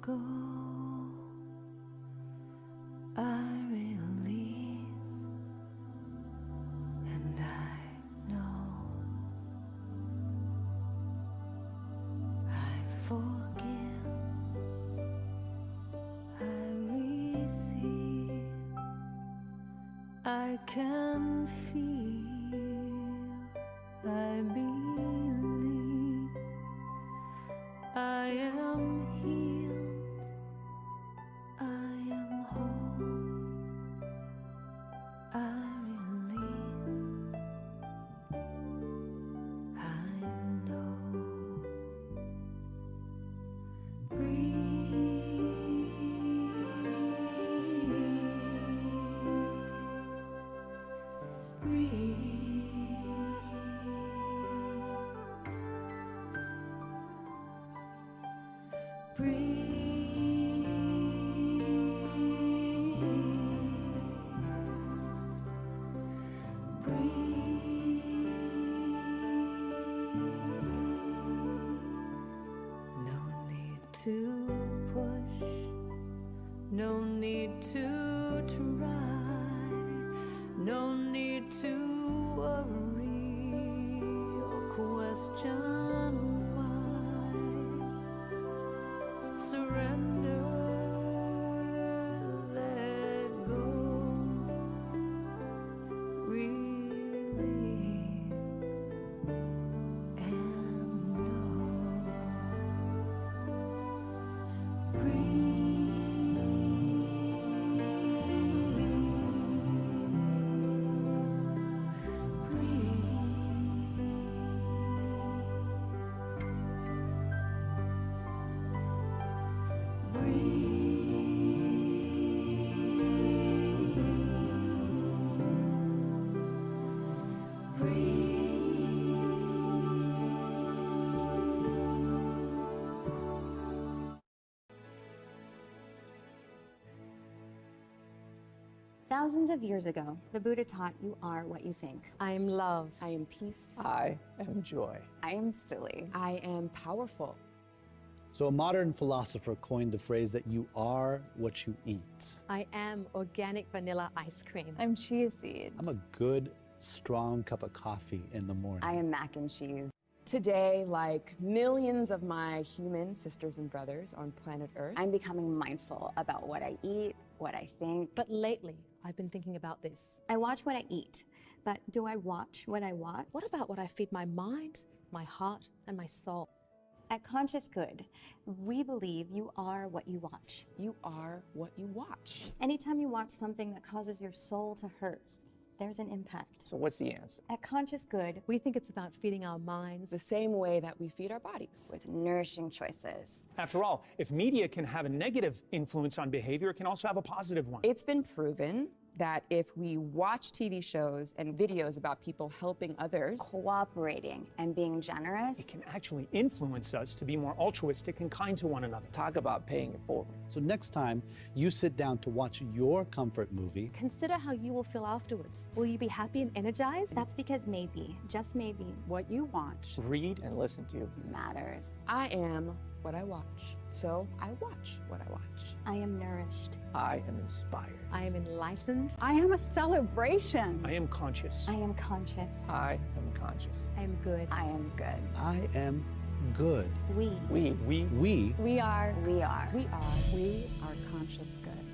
go, I release, and I know I forgive, I receive, I can feel, I believe, I am healed, I am whole, I release, I know. No need to push, no need to try, no need to worry or question why. Surrender, let go, release, and know. Thousands of years ago, the Buddha taught you are what you think. I am love. I am peace. I am joy. I am silly. I am powerful. So a modern philosopher coined the phrase that you are what you eat. I am organic vanilla ice cream. I'm chia seeds. I'm a good, strong cup of coffee in the morning. I am mac and cheese. Today, like millions of my human sisters and brothers on planet Earth, I'm becoming mindful about what I eat, what I think. But lately, I've been thinking about this. I watch what I eat, but do I watch what I watch? What about what I feed my mind, my heart, and my soul? At Conscious Good, we believe you are what you watch. you are what you watch. Anytime you watch something that causes your soul to hurt, there's an impact. So what's the answer? At Conscious Good, We think it's about feeding our minds. The same way that we feed our bodies. with nourishing choices. After all, if media can have a negative influence on behavior, it can also have a positive one. It's been proven that if we watch TV shows and videos about people helping others, Cooperating and being generous. It can actually influence us to be more altruistic and kind to one another. Talk about paying it forward. So next time you sit down to watch your comfort movie, Consider how you will feel afterwards. Will you be happy and energized? That's because maybe, just maybe, What you watch. Read And listen to. matters. I am what I watch. So I watch what I watch. I am nourished. I am inspired. I am enlightened. I am a celebration. I am conscious. I am conscious. I am conscious. I am good. I am good. I am good. We We We We are. are. We are. We are conscious good.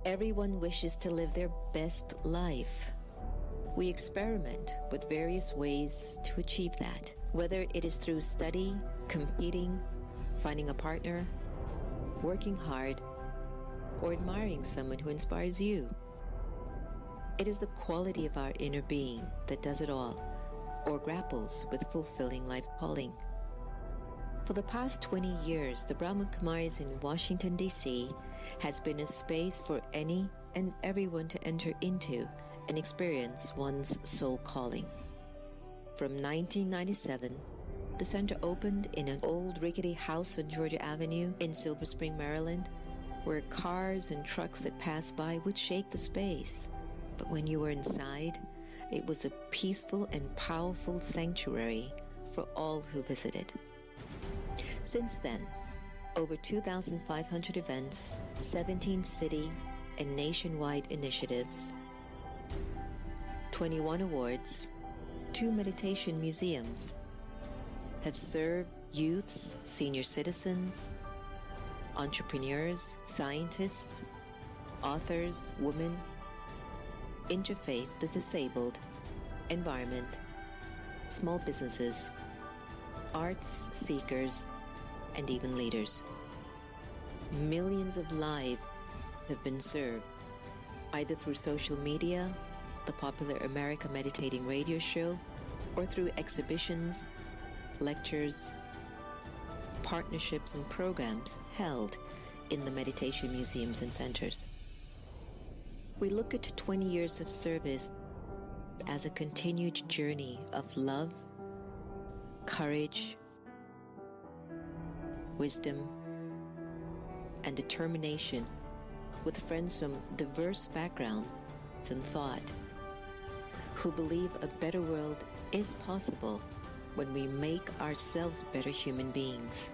Everyone wishes to live their best life. We experiment with various ways to achieve that, whether it is through study, competing, finding a partner, working hard, or admiring someone who inspires you. It is the quality of our inner being that does it all, or grapples with fulfilling life's calling. For the past 20 years, the Brahma Kumaris in Washington, D.C. has been a space for any and everyone to enter into and experience one's soul calling. From 1997, the center opened in an old rickety house on Georgia Avenue in Silver Spring, Maryland, where cars and trucks that passed by would shake the space. But when you were inside, it was a peaceful and powerful sanctuary for all who visited. Since then, over 2,500 events, 17 city and nationwide initiatives, 21 awards, 2 meditation museums have served youths, senior citizens, entrepreneurs, scientists, authors, women, interfaith, the disabled, environment, small businesses, arts seekers, and even leaders. Millions of lives have been served, either through social media, the popular America Meditating radio show, or through exhibitions, lectures, partnerships, and programs held in the meditation museums and centers. We look at 20 years of service as a continued journey of love, courage, wisdom, and determination with friends from diverse backgrounds and thought who believe a better world is possible when we make ourselves better human beings.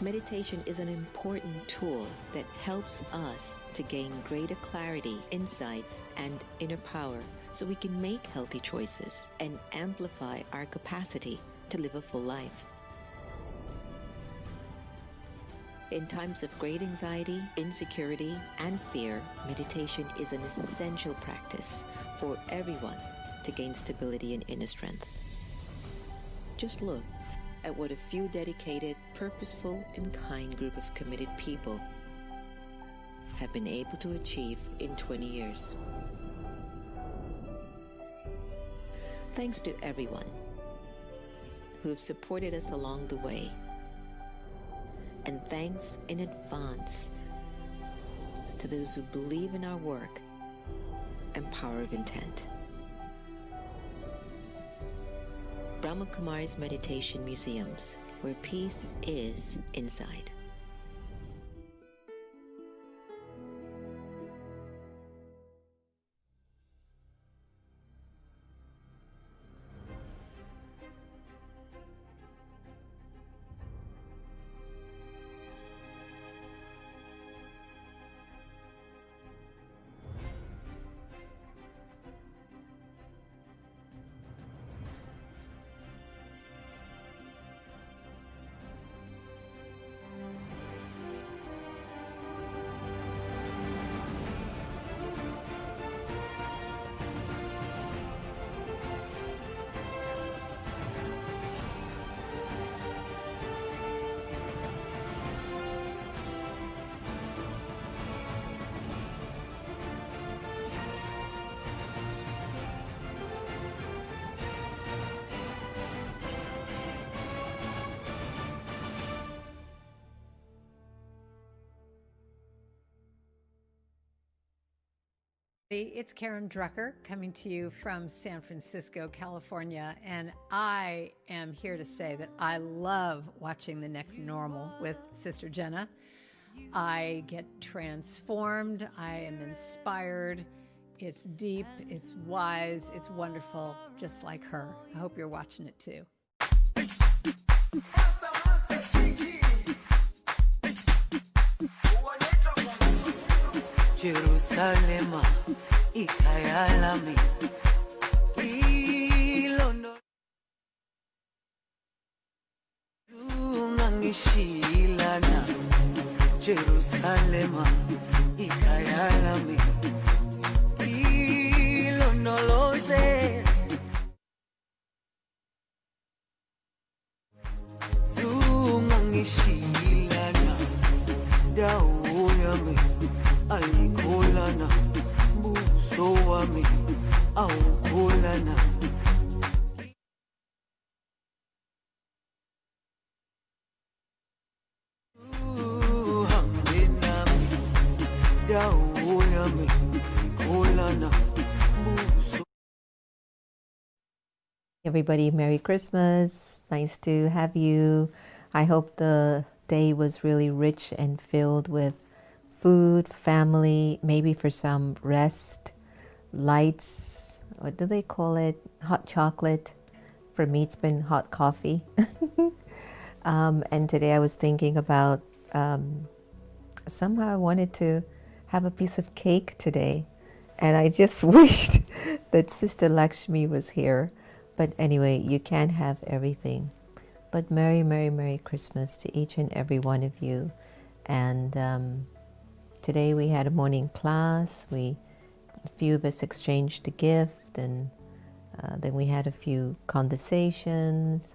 Meditation is an important tool that helps us to gain greater clarity, insights, and inner power so we can make healthy choices and amplify our capacity to live a full life. In times of great anxiety, insecurity, and fear, meditation is an essential practice for everyone to gain stability and inner strength. Just look at what a few dedicated, purposeful, and kind group of committed people have been able to achieve in 20 years. Thanks to everyone who have supported us along the way. And thanks in advance to those who believe in our work and power of intent. Brahma Kumari's Meditation Museums, where peace is inside. It's Karen Drucker coming to you from San Francisco, California, and I am here to say that I love watching The Next Normal with Sister Jenna. I get transformed, I am inspired, it's deep, it's wise, it's wonderful, just like her. I hope you're watching it too. Jerusalem, ikayalami, ilondo, ungangishilana. Jerusalem, ikayalami, ilondoloze. Zungangishilana, dawo yami. Alikolana, buso wami, aukolana. Hambenami, dawo yami, kolana, buso. Everybody, Merry Christmas. Nice to have you. I hope the day was really rich and filled with food, family, maybe for some rest, lights, what do they call it? Hot chocolate. For me, it's been hot coffee. And today I was thinking about somehow I wanted to have a piece of cake today. And I just wished that Sister Lakshmi was here. But anyway, you can't have everything. But Merry, Merry, Merry Christmas to each and every one of you. And today we had a morning class. A few of us exchanged a gift, and then we had a few conversations,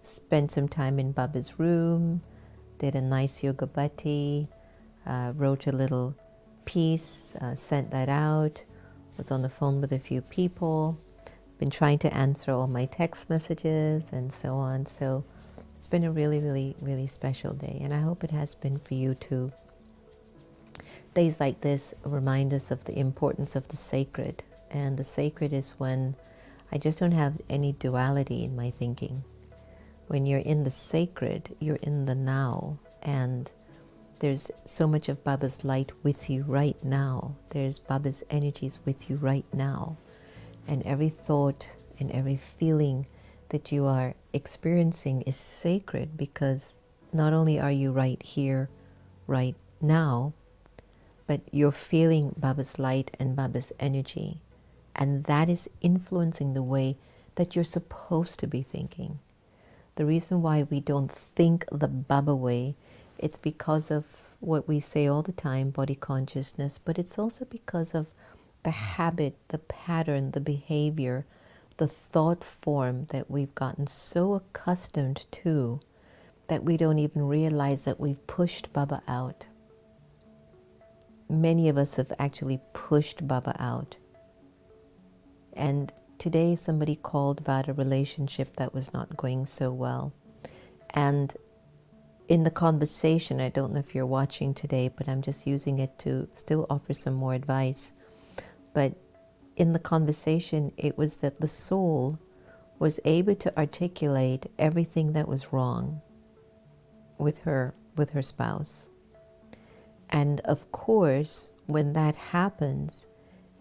spent some time in Baba's room, did a nice yoga bhatti, wrote a little piece, sent that out, was on the phone with a few people, been trying to answer all my text messages and so on. So it's been a really, really, really special day, and I hope it has been for you too. Days like this remind us of the importance of the sacred, and the sacred is when I just don't have any duality in my thinking. When you're in the sacred, you're in the now, and there's so much of Baba's light with you right now. There's Baba's energies with you right now. And every thought and every feeling that you are experiencing is sacred, because not only are you right here, right now, but you're feeling Baba's light and Baba's energy. And that is influencing the way that you're supposed to be thinking. The reason why we don't think the Baba way, it's because of what we say all the time, body consciousness, but it's also because of the habit, the pattern, the behavior, the thought form that we've gotten so accustomed to that we don't even realize that we've pushed Baba out. Many of us have actually pushed Baba out. And today somebody called about a relationship that was not going so well. And in the conversation, I don't know if you're watching today, but I'm just using it to still offer some more advice. But in the conversation, it was that the soul was able to articulate everything that was wrong with her spouse. And of course, when that happens,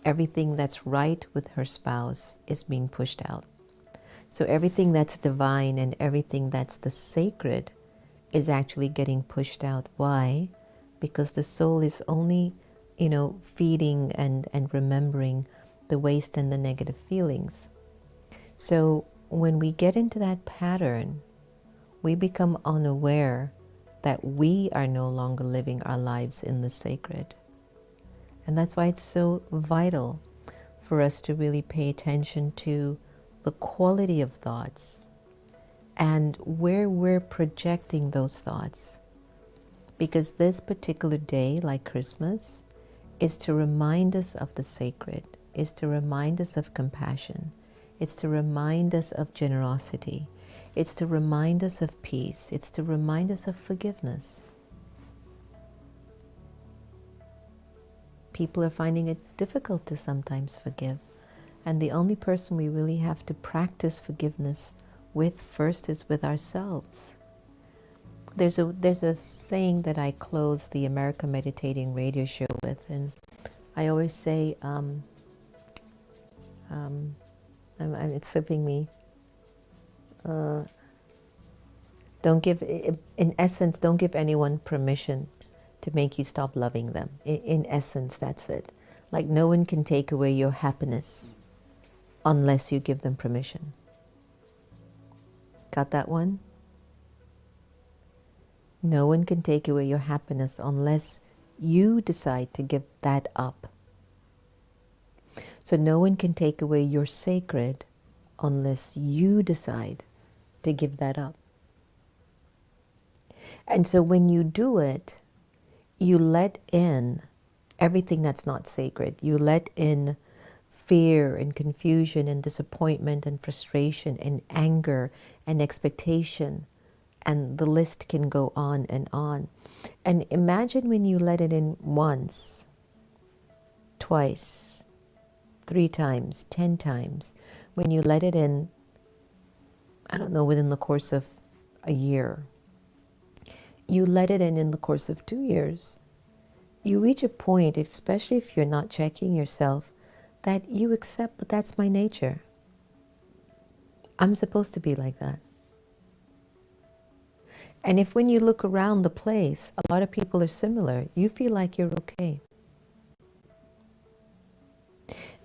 everything that's right with her spouse is being pushed out. So everything that's divine and everything that's the sacred is actually getting pushed out. Why? Because the soul is only, feeding and remembering the waste and the negative feelings. So when we get into that pattern, we become unaware that we are no longer living our lives in the sacred. And that's why it's so vital for us to really pay attention to the quality of thoughts and where we're projecting those thoughts. Because this particular day, like Christmas, is to remind us of the sacred, is to remind us of compassion, it's to remind us of generosity, it's to remind us of peace, it's to remind us of forgiveness. People are finding it difficult to sometimes forgive. And the only person we really have to practice forgiveness with first is with ourselves. There's a saying that I close the America Meditating radio show with, and I always say, it's slipping me. Don't give, in essence, don't give anyone permission to make you stop loving them. In essence, that's it. Like, no one can take away your happiness unless you give them permission. Got that one? No one can take away your happiness unless you decide to give that up. So no one can take away your sacred unless you decide to give that up. And so when you do it, you let in everything that's not sacred. You let in fear and confusion and disappointment and frustration and anger and expectation. And the list can go on and on. And imagine when you let it in once, twice, 3 times, 10 times. When you let it in, I don't know, within the course of a year, you let it in the course of 2 years, you reach a point, especially if you're not checking yourself, that you accept that that's my nature. I'm supposed to be like that. And if when you look around the place, a lot of people are similar, you feel like you're okay.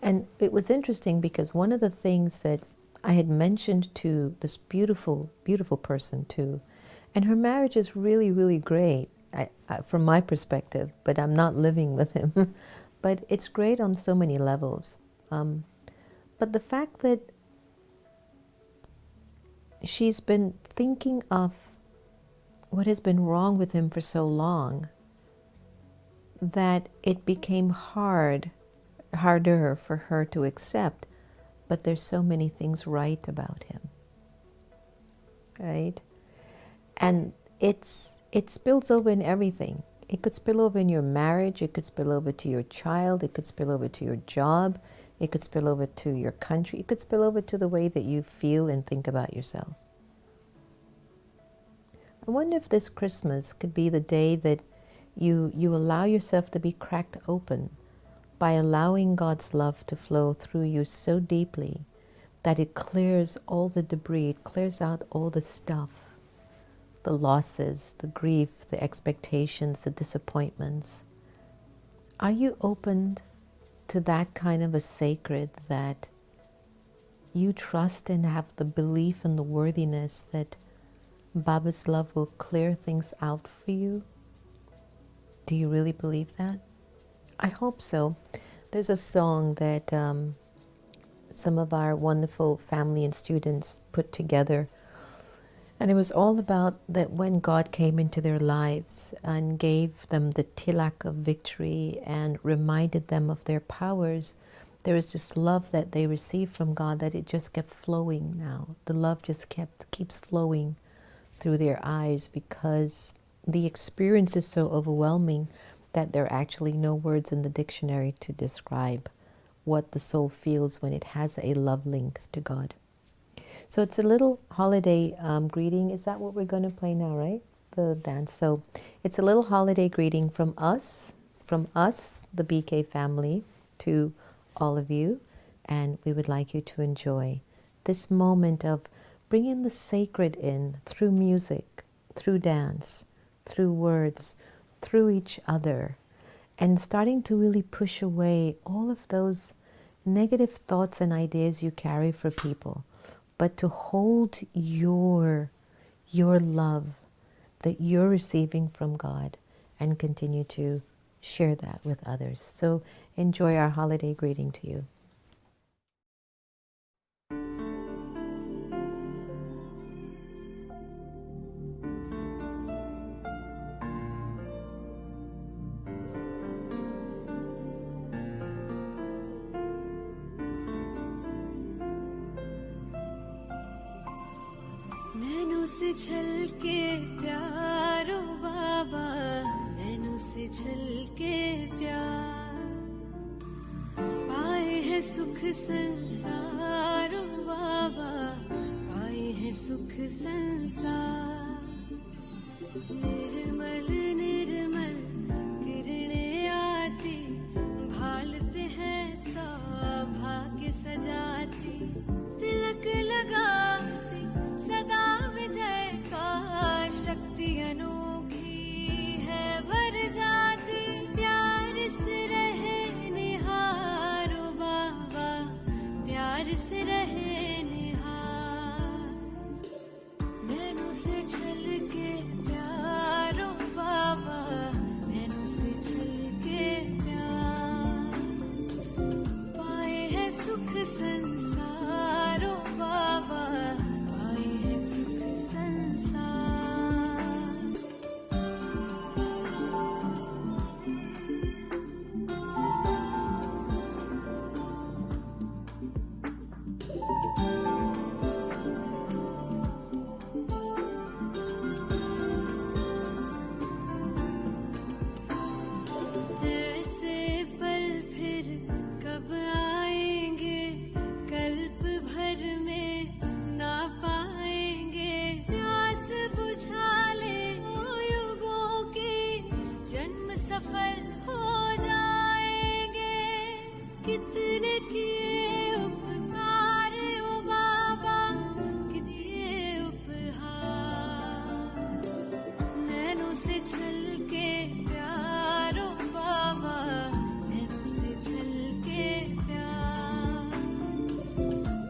And it was interesting because one of the things that I had mentioned to this beautiful, beautiful person too, and her marriage is really, really great from my perspective, but I'm not living with him. But it's great on so many levels. But the fact that she's been thinking of what has been wrong with him for so long that it became harder for her to accept, but there's so many things right about him, right? And it spills over in everything. It could spill over in your marriage, it could spill over to your child, it could spill over to your job, it could spill over to your country, it could spill over to the way that you feel and think about yourself. I wonder if this Christmas could be the day that you allow yourself to be cracked open by allowing God's love to flow through you so deeply that it clears all the debris, it clears out all the stuff, the losses, the grief, the expectations, the disappointments. Are you open to that kind of a sacred that you trust and have the belief and the worthiness that Baba's love will clear things out for you? Do you really believe that? I hope so. There's a song that some of our wonderful family and students put together, and it was all about that when God came into their lives and gave them the tilak of victory and reminded them of their powers, there was this love that they received from God that it just kept flowing now. The love just keeps flowing through their eyes because the experience is so overwhelming that there are actually no words in the dictionary to describe what the soul feels when it has a love link to God. So it's a little holiday greeting. Is that what we're going to play now, right? The dance. So it's a little holiday greeting from us, the BK family, to all of you. And we would like you to enjoy this moment of bringing the sacred in through music, through dance, through words, through each other, and starting to really push away all of those negative thoughts and ideas you carry for people, but to hold your love that you're receiving from God and continue to share that with others. So enjoy our holiday greeting to you. नैनों से छलके प्यारो बाबा, नैनों से छलके प्यार, पाए है सुख संसारो बाबा, पाए है सुख संसार। निर्मल निर्मल किरणें आती, भालते हैं सौभाग्य सजाती, तिलक लगाती सदा विजय का, शक्ति अनोखी है भर जाती, प्यार से रहे निहारो बाबा, प्यार से रहे निहार। नैनों से छलके प्यारो बाबा, सफल हो जाएंगे कितने किए उपकार ओ बाबा कितने उपहार नैनों से छलके प्यारो बाबा नैनों से छलके प्यार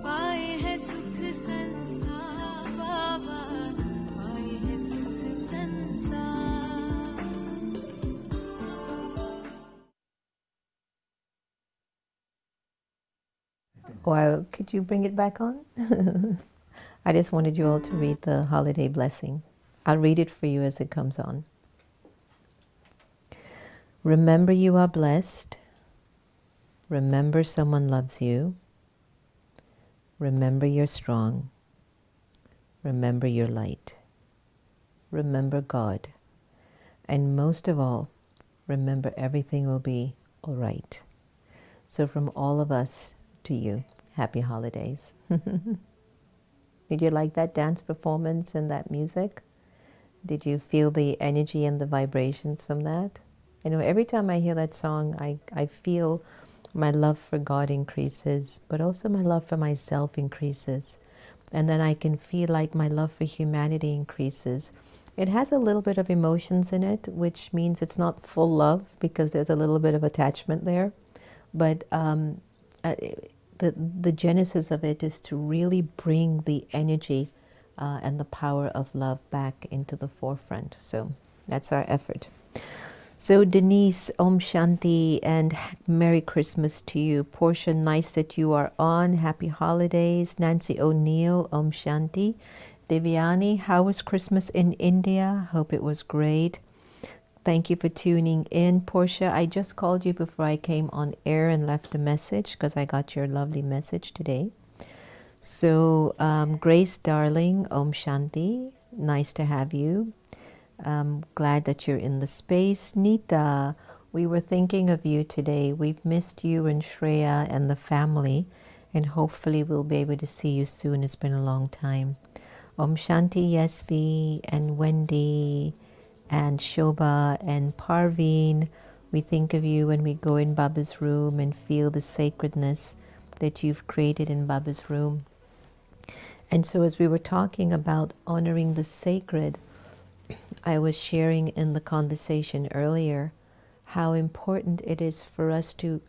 पाए है सुख संसार बाबा पाए है सुख संसार Well, could you bring it back on? I just wanted you all to read the holiday blessing. I'll read it for you as it comes on. Remember you are blessed. Remember someone loves you. Remember you're strong. Remember your light. Remember God. And most of all, remember everything will be all right. So from all of us to you, happy holidays. Did you like that dance performance and that music? Did you feel the energy and the vibrations from that? You know, every time I hear that song, I feel my love for God increases, but also my love for myself increases. And then I can feel like my love for humanity increases. It has a little bit of emotions in it, which means it's not full love because there's a little bit of attachment there. But the genesis of it is to really bring the energy and the power of love back into the forefront. So that's our effort. So Denise, Om Shanti, and Merry Christmas to you. Portia, nice that you are on. Happy holidays. Nancy O'Neill, Om Shanti. Devyani, how was Christmas in India? Hope it was great. Thank you for tuning in. Portia, I just called you before I came on air and left a message because I got your lovely message today. So Grace, darling, Om Shanti. Nice to have you. Glad that you're in the space. Nita, we were thinking of you today. We've missed you and Shreya and the family, and hopefully we'll be able to see you soon. It's been a long time. Om Shanti, Yasvi, and Wendy, and Shobha, and Parveen. We think of you when we go in Baba's room and feel the sacredness that you've created in Baba's room. And so as we were talking about honoring the sacred, I was sharing in the conversation earlier how important it is for us to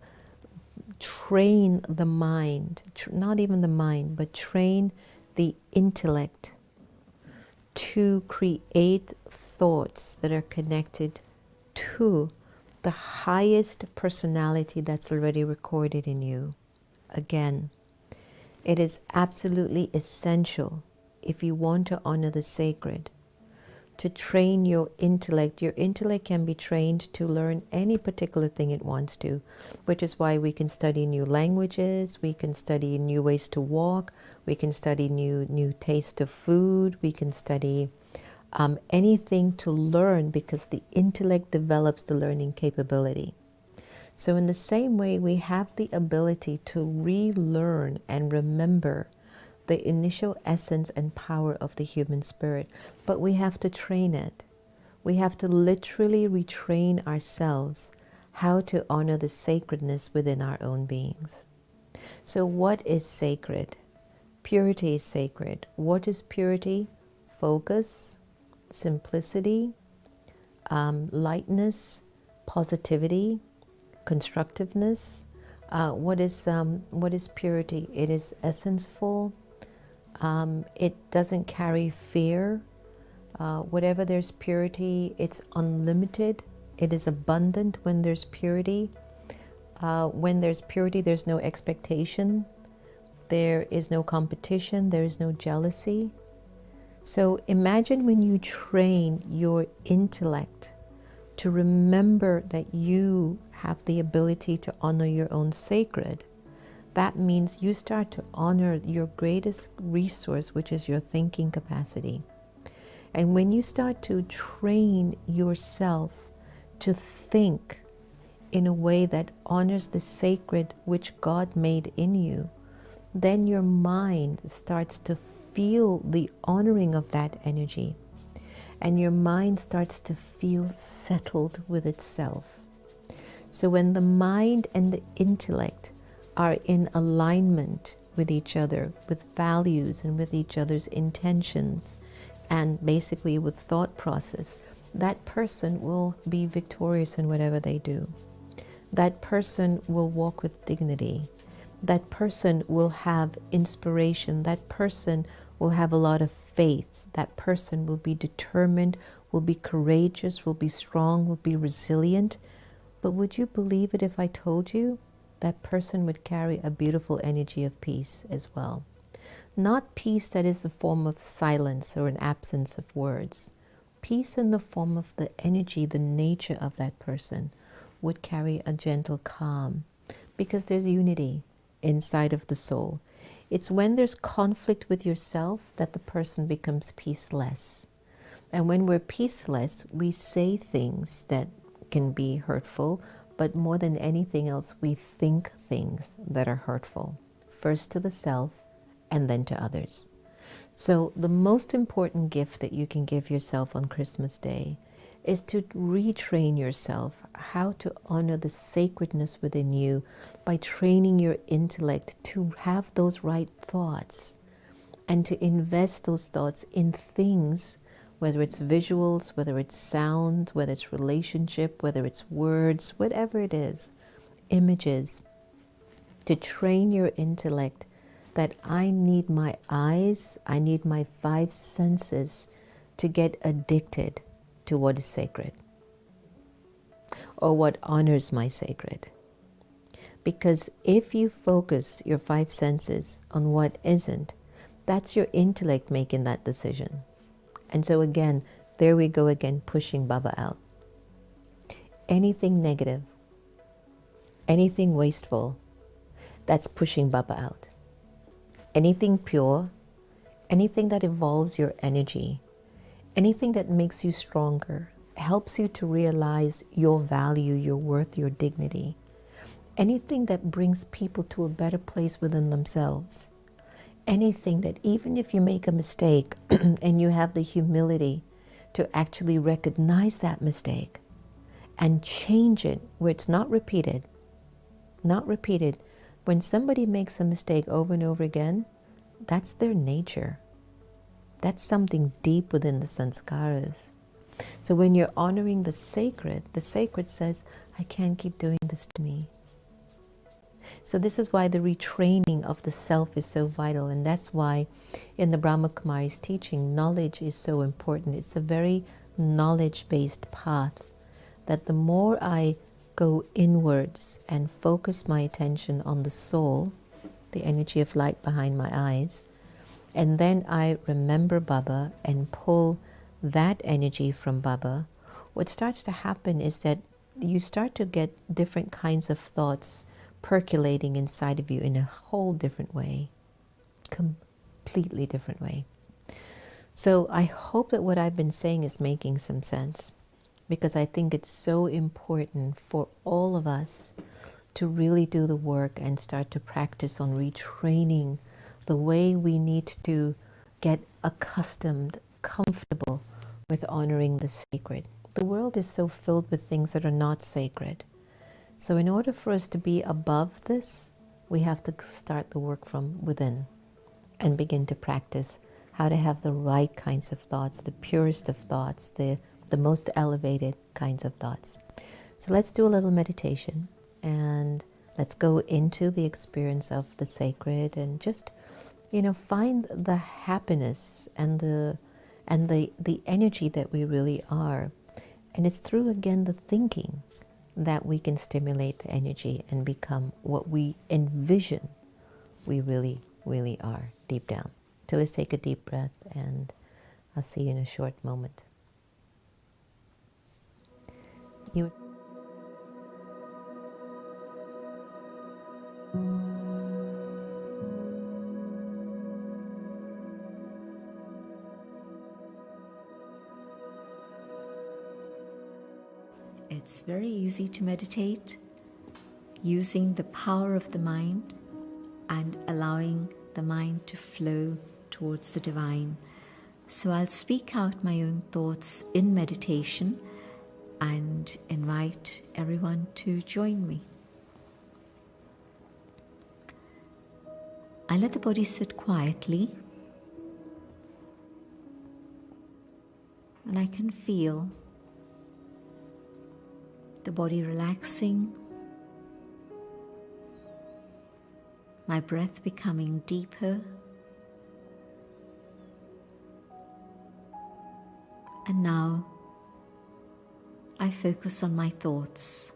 train the mind, not even the mind, but train the intellect to create thoughts that are connected to the highest personality that's already recorded in you. Again, it is absolutely essential if you want to honor the sacred to train your intellect. Your intellect can be trained to learn any particular thing it wants to, which is why we can study new languages, we can study new ways to walk, we can study new taste of food, we can study anything to learn because the intellect develops the learning capability. So in the same way, we have the ability to relearn and remember the initial essence and power of the human spirit, but we have to train it. We have to literally retrain ourselves how to honor the sacredness within our own beings. So what is sacred? Purity is sacred. What is purity? Focus, simplicity, lightness, positivity, constructiveness. What is purity? It is essence-full. It doesn't carry fear. Whatever there's purity, it's unlimited. It is abundant when there's purity. When there's purity, there's no expectation. There is no competition. There is no jealousy. So imagine when you train your intellect to remember that you have the ability to honor your own sacred. That means you start to honor your greatest resource, which is your thinking capacity. And when you start to train yourself to think in a way that honors the sacred which God made in you, then your mind starts to feel the honoring of that energy. and your mind starts to feel settled with itself. So when the mind and the intellect are in alignment with each other, with values and with each other's intentions, and basically with thought process, that person will be victorious in whatever they do. That person will walk with dignity. That person will have inspiration. That person will have a lot of faith. That person will be determined, will be courageous, will be strong, will be resilient. But would you believe it if I told you that person would carry a beautiful energy of peace as well? Not peace that is the form of silence or an absence of words. Peace in the form of the energy, the nature of that person would carry a gentle calm, because there's unity inside of the soul. It's when there's conflict with yourself that the person becomes peaceless. And when we're peaceless, we say things that can be hurtful, but more than anything else, we think things that are hurtful, first to the self and then to others. So the most important gift that you can give yourself on Christmas Day is to retrain yourself how to honor the sacredness within you by training your intellect to have those right thoughts and to invest those thoughts in things, whether it's visuals, whether it's sound, whether it's relationship, whether it's words, whatever it is, images, to train your intellect that I need my eyes, I need my 5 senses to get addicted to what is sacred or what honors my sacred. Because if you focus your 5 senses on what isn't, that's your intellect making that decision. And so again, there we go again, pushing Baba out. Anything negative, anything wasteful, that's pushing Baba out. Anything pure, anything that evolves your energy, anything that makes you stronger, helps you to realize your value, your worth, your dignity, anything that brings people to a better place within themselves, anything that even if you make a mistake and you have the humility to actually recognize that mistake and change it where it's not repeated, not repeated. When somebody makes a mistake over and over again, that's their nature. That's something deep within the sanskaras. So when you're honoring the sacred says, I can't keep doing this to me. So this is why the retraining of the self is so vital, and that's why in the Brahma Kumari's teaching, knowledge is so important. It's a very knowledge-based path, that the more I go inwards and focus my attention on the soul, the energy of light behind my eyes, and then I remember Baba and pull that energy from Baba, what starts to happen is that you start to get different kinds of thoughts percolating inside of you in a whole different way, completely different way. So I hope that what I've been saying is making some sense, because I think it's so important for all of us to really do the work and start to practice on retraining the way we need to get accustomed, comfortable with honoring the sacred. The world is so filled with things that are not sacred. So in order for us to be above this, we have to start the work from within and begin to practice how to have the right kinds of thoughts, the purest of thoughts, the most elevated kinds of thoughts. So let's do a little meditation and let's go into the experience of the sacred and just, find the happiness and the energy that we really are. And it's through, again, the thinking that we can stimulate the energy and become what we envision we really, really are deep down. So let's take a deep breath, and I'll see you in a short moment. It's very easy to meditate using the power of the mind and allowing the mind to flow towards the divine. So I'll speak out my own thoughts in meditation and invite everyone to join me. I let the body sit quietly, and I can feel the body relaxing, my breath becoming deeper, and now I focus on my thoughts.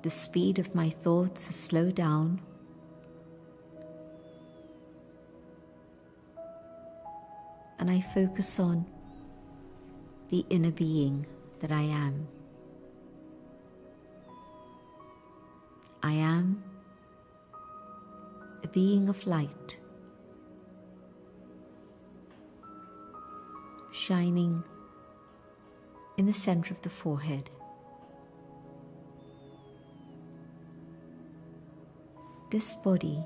The speed of my thoughts has slowed down, and I focus on the inner being that I am. I am a being of light, shining in the center of the forehead. This body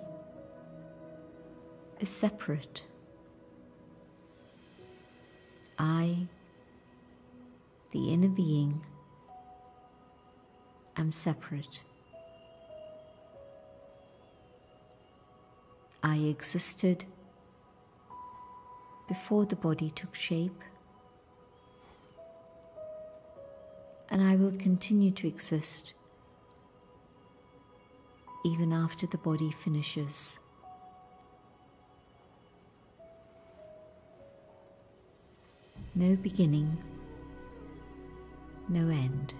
is separate. I, the inner being, am separate. I existed before the body took shape, and I will continue to exist even after the body finishes. No beginning, no end.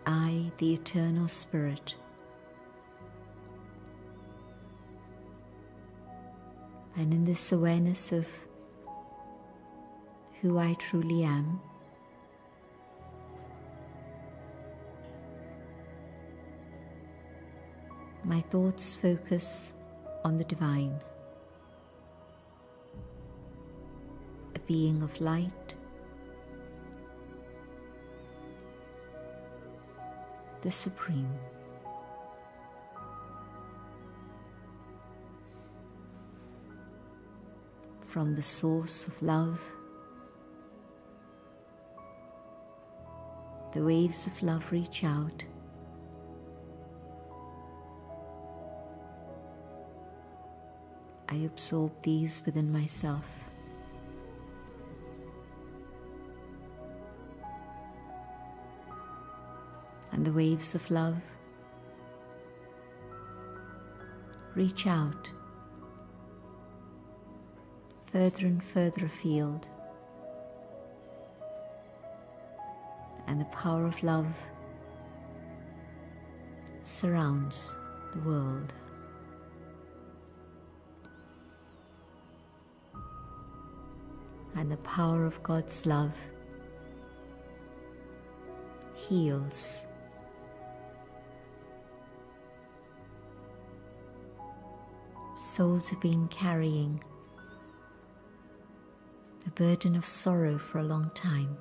I, the eternal spirit, and in this awareness of who I truly am, my thoughts focus on the divine, a being of light, the Supreme. From the source of love, the waves of love reach out I absorb these within myself. And the waves of love reach out further and further afield, and the power of love surrounds the world. And the power of God's love heals. Souls have been carrying the burden of sorrow for a long time.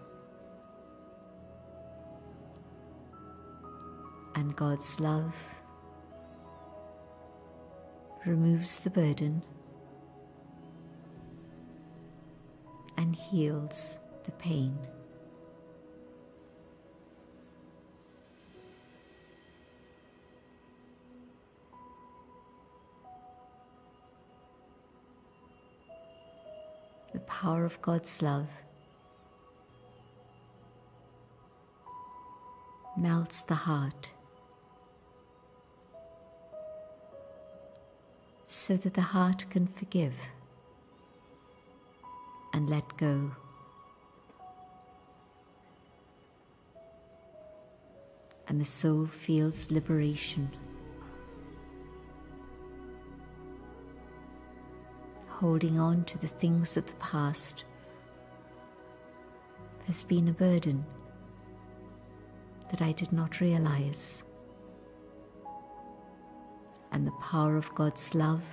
And God's love removes the burden and heals the pain. The power of God's love melts the heart so that the heart can forgive and let go. And the soul feels liberation. Holding on to the things of the past has been a burden that I did not realize. And the power of God's love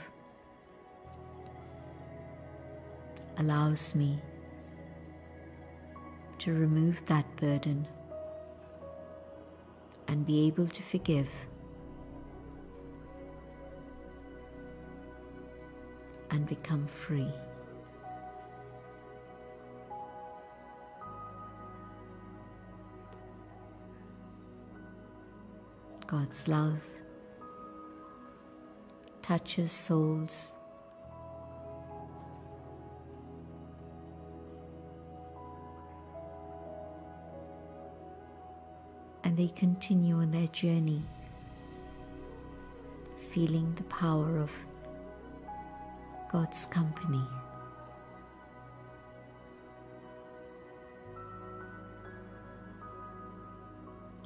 allows me to remove that burden and be able to forgive and become free. God's love touches souls and they continue on their journey, feeling the power of God's company.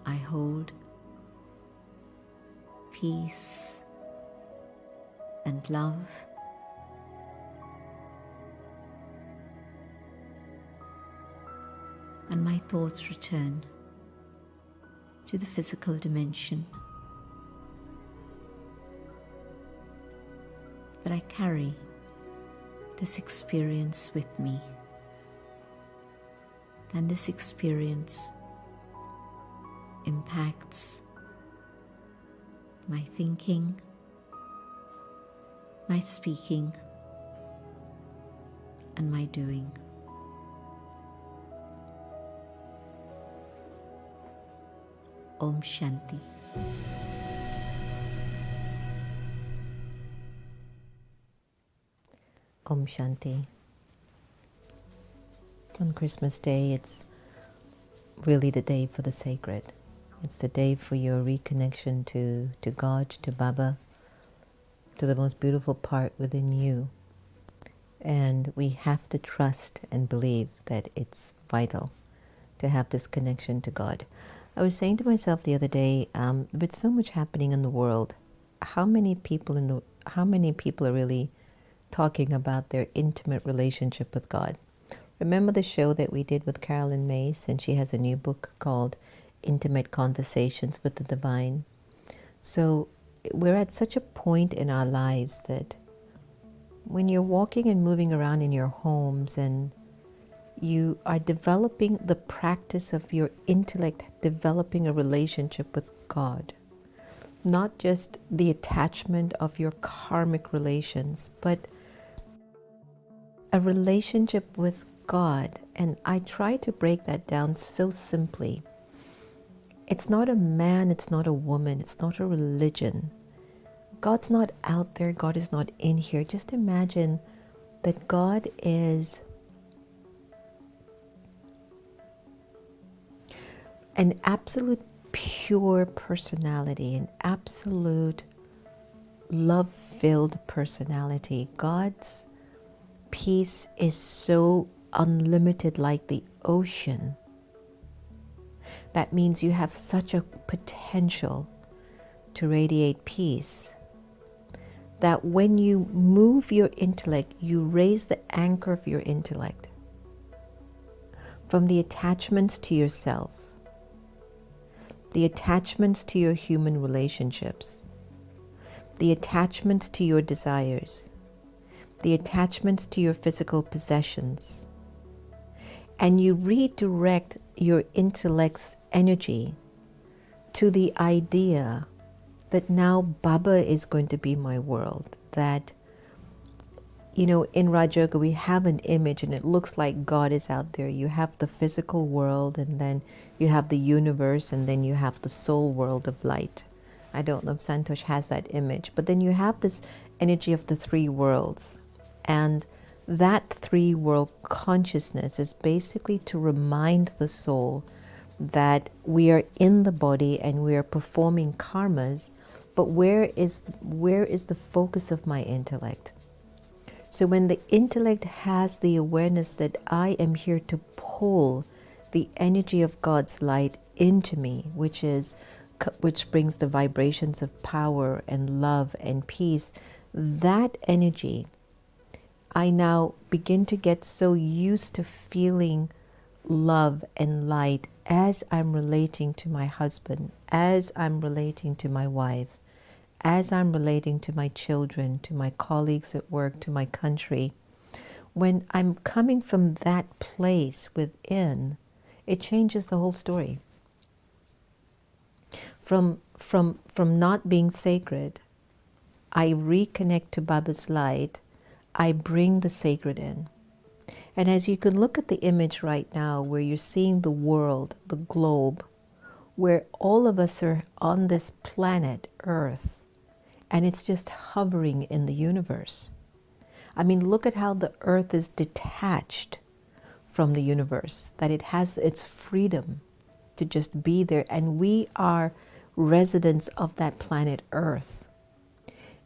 I hold peace and love and my thoughts return to the physical dimension that I carry this experience with me, and this experience impacts my thinking, my speaking, and my doing. Om Shanti. Om Shanti. On Christmas Day, it's really the day for the sacred. It's the day for your reconnection to God, to Baba, to the most beautiful part within you. And we have to trust and believe that it's vital to have this connection to God. I was saying to myself the other day, with so much happening in the world, how many people are really talking about their intimate relationship with God? Remember the show that we did with Carolyn Mace, and she has a new book called Intimate Conversations with the Divine. So we're at such a point in our lives that when you're walking and moving around in your homes and you are developing the practice of your intellect, developing a relationship with God, not just the attachment of your karmic relations, but a relationship with God. And I try to break that down so simply. It's not a man, it's not a woman, it's not a religion. God's not out there, God is not in here. Just imagine that God is an absolute pure personality, an absolute love-filled personality. God's peace is so unlimited, like the ocean. That means you have such a potential to radiate peace that when you move your intellect, you raise the anchor of your intellect from the attachments to yourself, the attachments to your human relationships, the attachments to your desires, the attachments to your physical possessions, and you redirect your intellect's energy to the idea that now Baba is going to be my world. That, you know, in Raj Yoga we have an image and it looks like God is out there. You have the physical world, and then you have the universe, and then you have the soul world of light. I don't know if Santosh has that image, but then you have this energy of the three worlds. And that three world consciousness is basically to remind the soul that we are in the body and we are performing karmas, but where is the focus of my intellect? So when the intellect has the awareness that I am here to pull the energy of God's light into me, which brings the vibrations of power and love and peace, that energy, I now begin to get so used to feeling love and light as I'm relating to my husband, as I'm relating to my wife, as I'm relating to my children, to my colleagues at work, to my country. When I'm coming from that place within, it changes the whole story. From not being sacred, I reconnect to Baba's light. I bring the sacred in. And as you can look at the image right now, where you're seeing the world, the globe, where all of us are on this planet, Earth, and it's just hovering in the universe. I mean, look at how the Earth is detached from the universe, that it has its freedom to just be there. And we are residents of that planet Earth.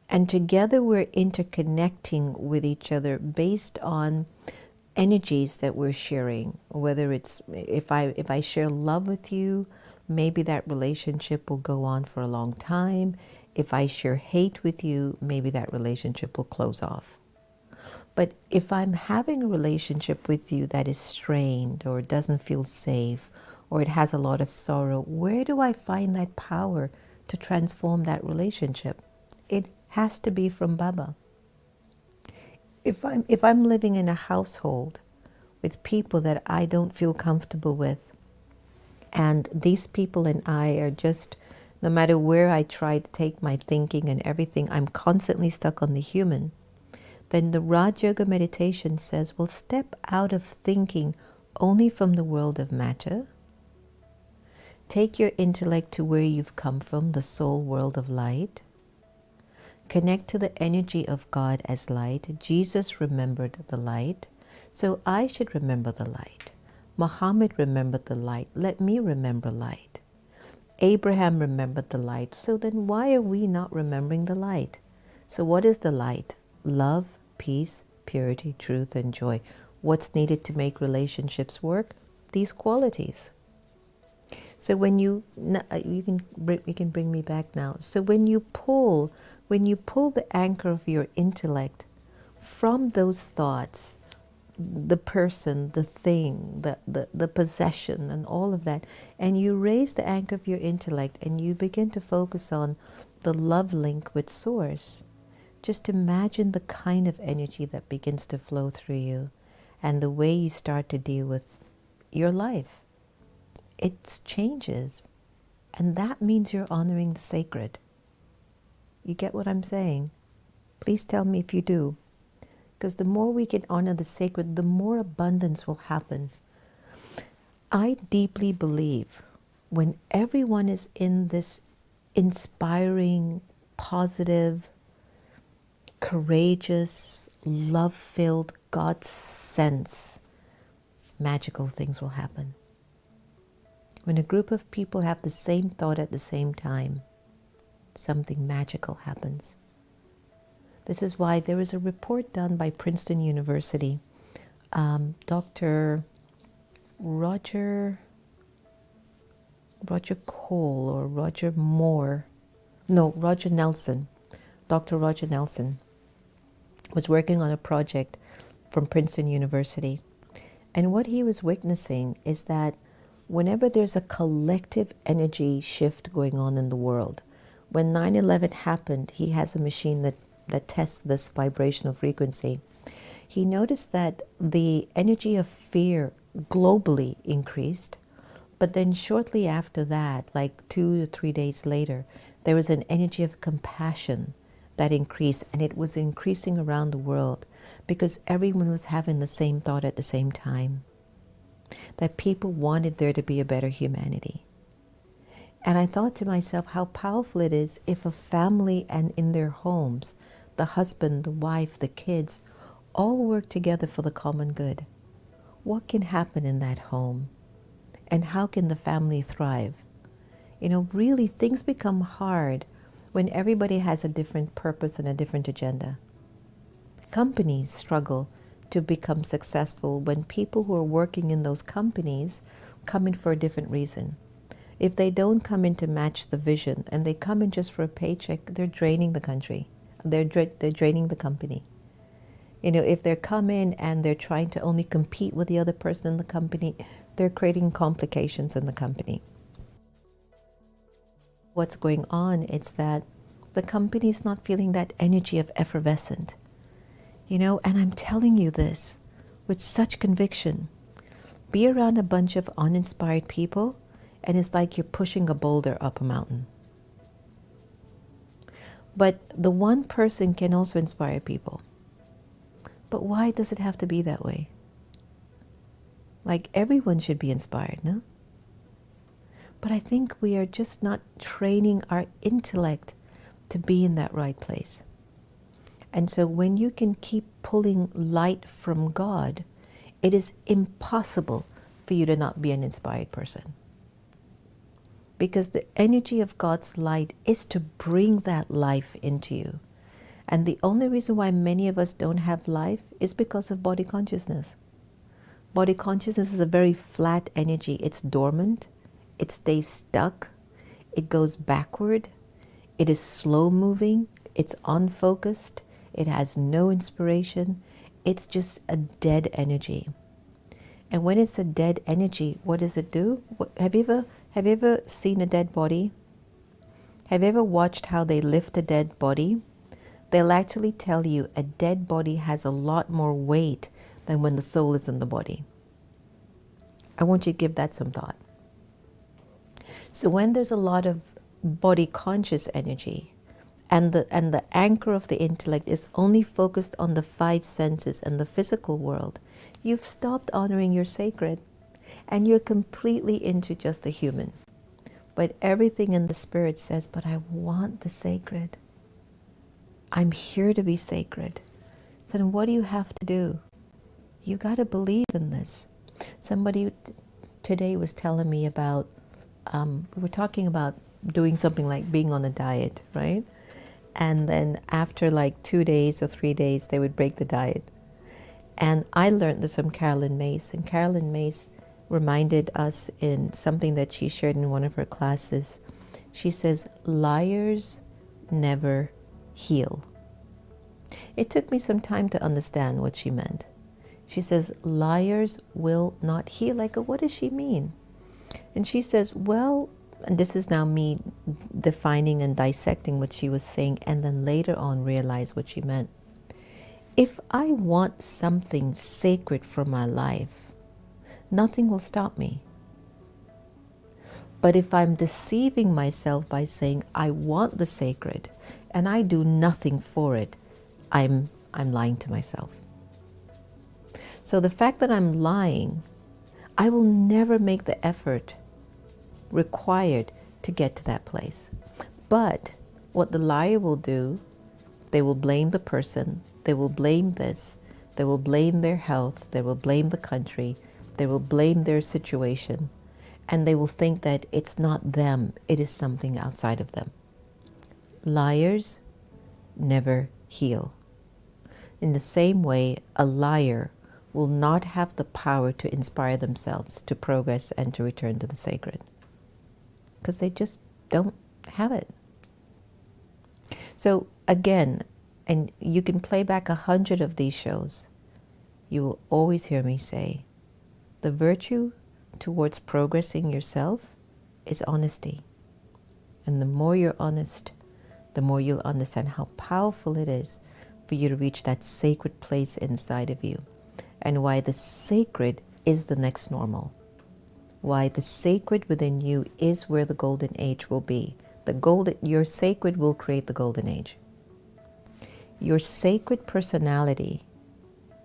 And together we're interconnecting with each other based on energies that we're sharing. Whether it's, if I share love with you, maybe that relationship will go on for a long time. If I share hate with you, maybe that relationship will close off. But if I'm having a relationship with you that is strained or doesn't feel safe, or it has a lot of sorrow, where do I find that power to transform that relationship? It has to be from Baba. If I'm living in a household with people that I don't feel comfortable with, and these people and I are just, no matter where I try to take my thinking and everything, I'm constantly stuck on the human, then the Raj Yoga meditation says, well, step out of thinking only from the world of matter. Take your intellect to where you've come from, the soul world of light. Connect to the energy of God as light. Jesus remembered the light, so I should remember the light. Muhammad remembered the light. Let me remember light. Abraham remembered the light, so then why are we not remembering the light? So what is the light? Love, peace, purity, truth, and joy. What's needed to make relationships work? These qualities. So when you can bring me back now. So when you pull the anchor of your intellect from those thoughts, the person, the thing, the possession, and all of that, and you raise the anchor of your intellect and you begin to focus on the love link with Source, just imagine the kind of energy that begins to flow through you and the way you start to deal with your life. It changes, and that means you're honoring the sacred. You get what I'm saying? Please tell me if you do. Because the more we can honor the sacred, the more abundance will happen. I deeply believe when everyone is in this inspiring, positive, courageous, love-filled, God sense, magical things will happen. When a group of people have the same thought at the same time, something magical happens. This is why there was a report done by Princeton University. Dr. Roger Cole or Roger Moore, no, Roger Nelson. Dr. Roger Nelson was working on a project from Princeton University. And what he was witnessing is that whenever there's a collective energy shift going on in the world, when 9/11 happened, he has a machine that tests this vibrational frequency. He noticed that the energy of fear globally increased, but then shortly after that, like 2 to 3 days later, there was an energy of compassion that increased, and it was increasing around the world because everyone was having the same thought at the same time, that people wanted there to be a better humanity. And I thought to myself how powerful it is if a family and in their homes, the husband, the wife, the kids, all work together for the common good. What can happen in that home? And how can the family thrive? You know, really things become hard when everybody has a different purpose and a different agenda. Companies struggle to become successful when people who are working in those companies come in for a different reason. If they don't come in to match the vision and they come in just for a paycheck, they're draining the country. They're draining the company. You know, if they come in and they're trying to only compete with the other person in the company, they're creating complications in the company. What's going on is that the company's not feeling that energy of effervescent. You know, and I'm telling you this with such conviction. Be around a bunch of uninspired people, and it's like you're pushing a boulder up a mountain. But the one person can also inspire people. But why does it have to be that way? Like, everyone should be inspired, no? But I think we are just not training our intellect to be in that right place. And so when you can keep pulling light from God, it is impossible for you to not be an inspired person. Because the energy of God's light is to bring that life into you. And the only reason why many of us don't have life is because of body consciousness. Body consciousness is a very flat energy. It's dormant. It stays stuck. It goes backward. It is slow moving. It's unfocused. It has no inspiration. It's just a dead energy. And when it's a dead energy, what does it do? Have you ever seen a dead body? Have you ever watched how they lift a dead body? They'll actually tell you a dead body has a lot more weight than when the soul is in the body. I want you to give that some thought. So when there's a lot of body conscious energy, and the anchor of the intellect is only focused on the five senses and the physical world, you've stopped honoring your sacred, and you're completely into just the human. But everything in the spirit says, but I want the sacred. I'm here to be sacred. So then what do you have to do? You got to believe in this. Somebody today was telling me about, we were talking about doing something like being on a diet, right? And then after like 2 days or 3 days, they would break the diet. And I learned this from Carolyn Mace. And Carolyn Mace reminded us in something that she shared in one of her classes. She says, liars never heal. It took me some time to understand what she meant. She says, liars will not heal. I go, what does she mean? And she says, well, and this is now me defining and dissecting what she was saying, and then later on realize what she meant. If I want something sacred for my life, nothing will stop me. But if I'm deceiving myself by saying I want the sacred and I do nothing for it, I'm lying to myself. So the fact that I'm lying, I will never make the effort required to get to that place. But what the liar will do, they will blame the person, they will blame this, they will blame their health, they will blame the country, they will blame their situation, and they will think that it's not them, it is something outside of them. Liars never heal. In the same way, a liar will not have the power to inspire themselves to progress and to return to the sacred, because they just don't have it. So again, and you can play back 100 of these shows, you will always hear me say, the virtue towards progressing yourself is honesty. And the more you're honest, the more you'll understand how powerful it is for you to reach that sacred place inside of you, and why the sacred is the next normal. Why the sacred within you is where the golden age will be. Your sacred will create the golden age. Your sacred personality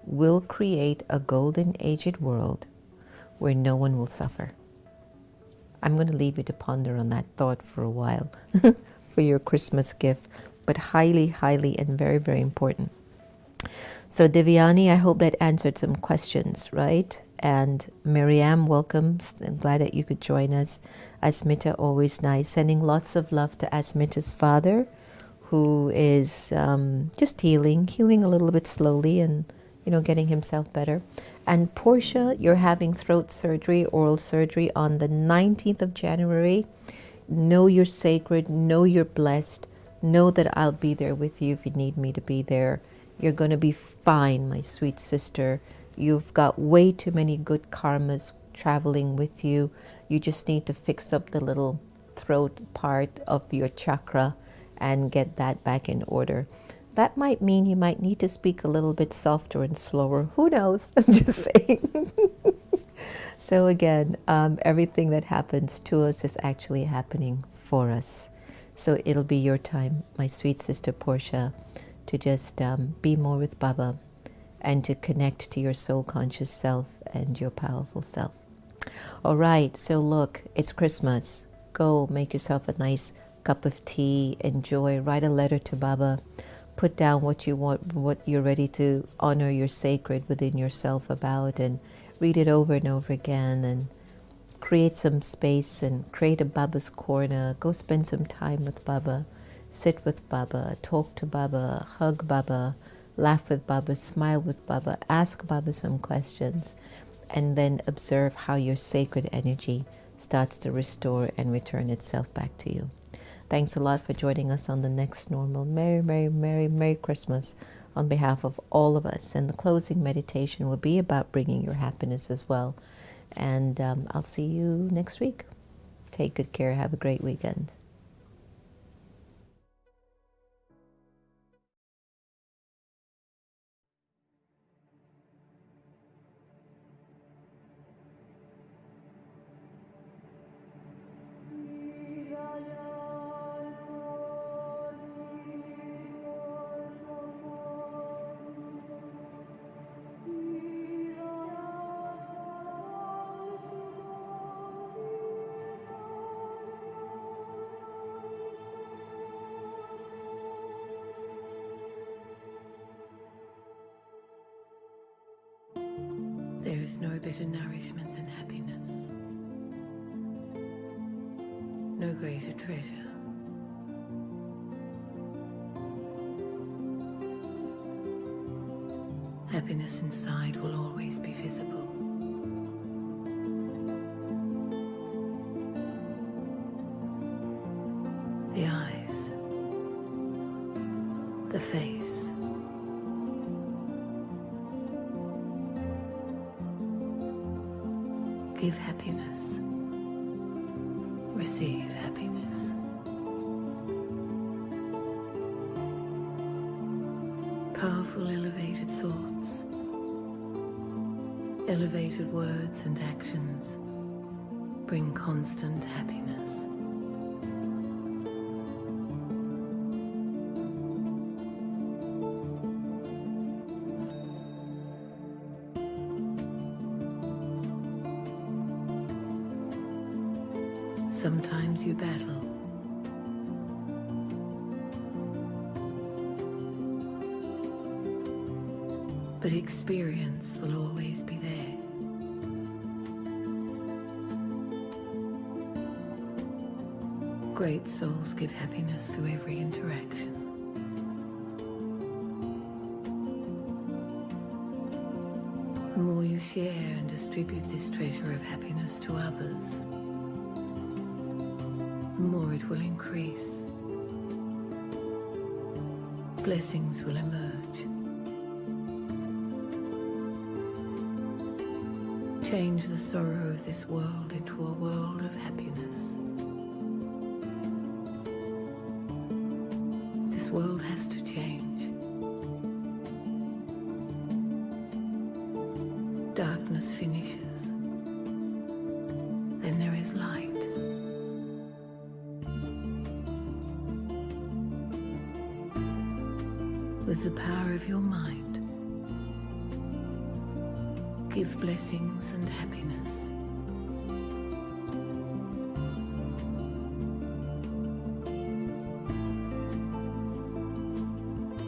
will create a golden aged world where no one will suffer. I'm going to leave you to ponder on that thought for a while for your Christmas gift, but highly, highly and very, very important. So Divyani, I hope that answered some questions, right? And Miriam, welcome. I'm glad that you could join us. Asmita, always nice. Sending lots of love to Asmita's father, who is just healing a little bit slowly and, getting himself better. And Portia, you're having throat surgery, oral surgery on the 19th of January. Know you're sacred. Know you're blessed. Know that I'll be there with you if you need me to be there. You're going to be fine, my sweet sister. You've got way too many good karmas traveling with you. You just need to fix up the little throat part of your chakra and get that back in order. That might mean you might need to speak a little bit softer and slower. Who knows? I'm just saying. So again, everything that happens to us is actually happening for us. So it'll be your time, my sweet sister Portia, to just be more with Baba and to connect to your soul conscious self and your powerful self. All right, so look, it's Christmas. Go make yourself a nice cup of tea, enjoy, write a letter to Baba, put down what you want, what you're ready to honor your sacred within yourself about, and read it over and over again, and create some space and create a Baba's corner. Go spend some time with Baba, sit with Baba, talk to Baba, hug Baba, laugh with Baba, smile with Baba, ask Baba some questions, and then observe how your sacred energy starts to restore and return itself back to you. Thanks a lot for joining us on The Next Normal. Merry, Merry, Merry, Merry Christmas on behalf of all of us. And the closing meditation will be about bringing your happiness as well. And I'll see you next week. Take good care. Have a great weekend. There is no better nourishment than happiness, no greater treasure. Happiness inside will always be visible. The eyes, the face, give happiness, receive happiness. Powerful elevated thoughts, elevated words and actions bring constant happiness. Sometimes you battle. But experience will always be there. Great souls give happiness through every interaction. The more you share and distribute this treasure of happiness to others, the more it will increase. Blessings will emerge. Change the sorrow of this world into a world of happiness. This world has to change. Darkness finishes, then there is light. With the power of your mind, give blessings and happiness.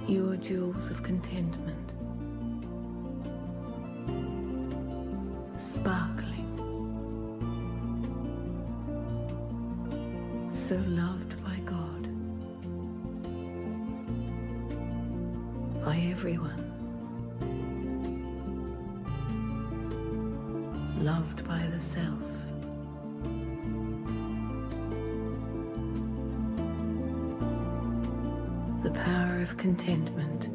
You are jewels of contentment, sparkling, so loved by God, by everyone, loved by the self. The power of contentment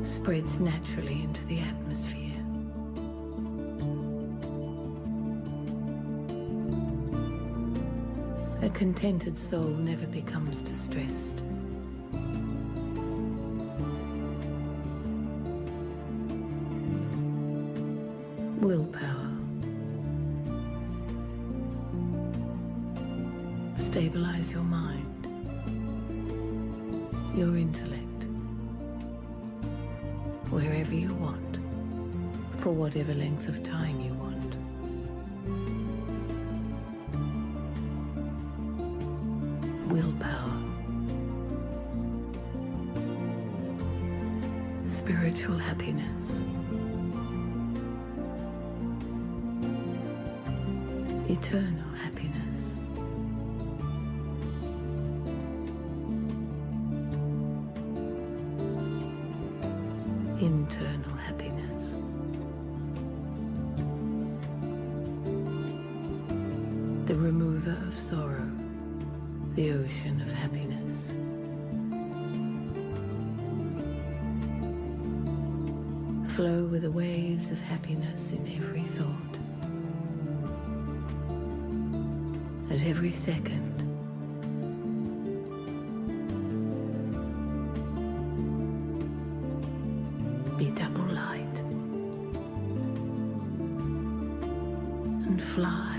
spreads naturally into the atmosphere. A contented soul never becomes distressed. Willpower. Stabilize your mind, your intellect, wherever you want, for whatever length of time you want. Willpower. Spiritual happiness. Eternal happiness. Internal happiness. The remover of sorrow, the ocean of happiness. Flow with the waves of happiness in every thought. At every second. Be double light. And fly.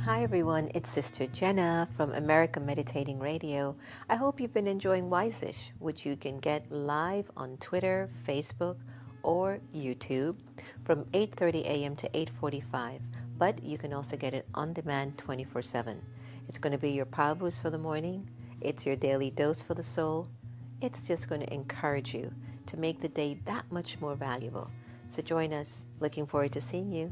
Hi everyone, it's Sister Jenna from America Meditating Radio. I hope you've been enjoying Wise-ish, which you can get live on Twitter, Facebook, or YouTube from 8:30 a.m. to 8:45. But you can also get it on demand 24/7. It's going to be your power boost for the morning. It's your daily dose for the soul. It's just going to encourage you to make the day that much more valuable. So join us. Looking forward to seeing you.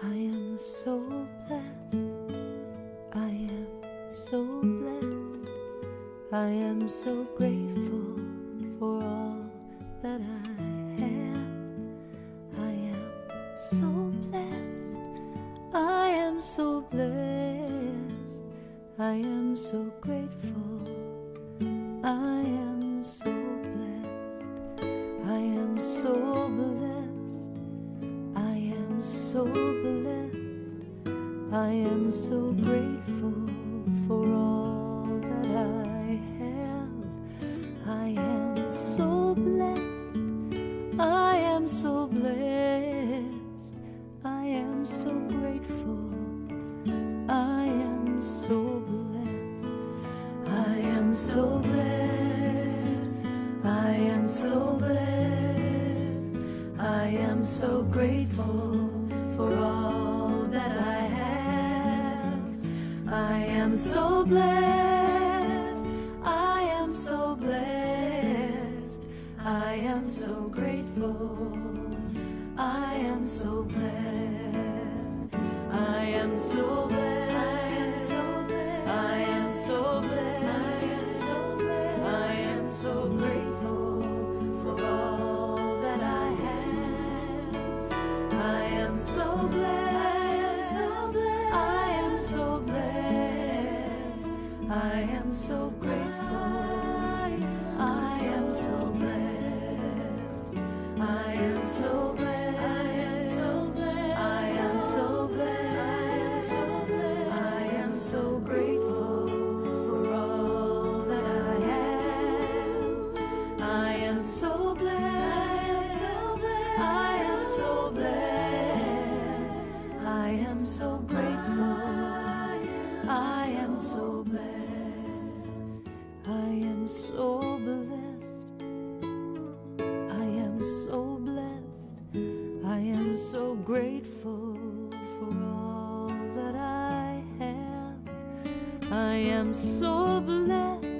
I am so blessed. I am so blessed. I am so grateful for all that I have. I am so blessed. I am so blessed. I am so grateful. I am so blessed. I am so blessed. I am so blessed. I am so grateful for all that I have. I am so blessed. I am so blessed. I am so grateful. I am so blessed. I am so blessed. I am so blessed. I am so grateful for all that I have. I am so blessed. I am so blessed. I am so grateful. I am so blessed. I am so blessed. I am so blessed. I am so grateful for all that I have. I am so blessed. I am so blessed. I am so grateful. I am so blessed. I am so blessed. I am so blessed. I am so grateful for all that I have. I am so blessed. I am so blessed. I am so grateful. I am so blessed. I am so blessed. I am so blessed. I am so grateful for all that I have. I am so blessed.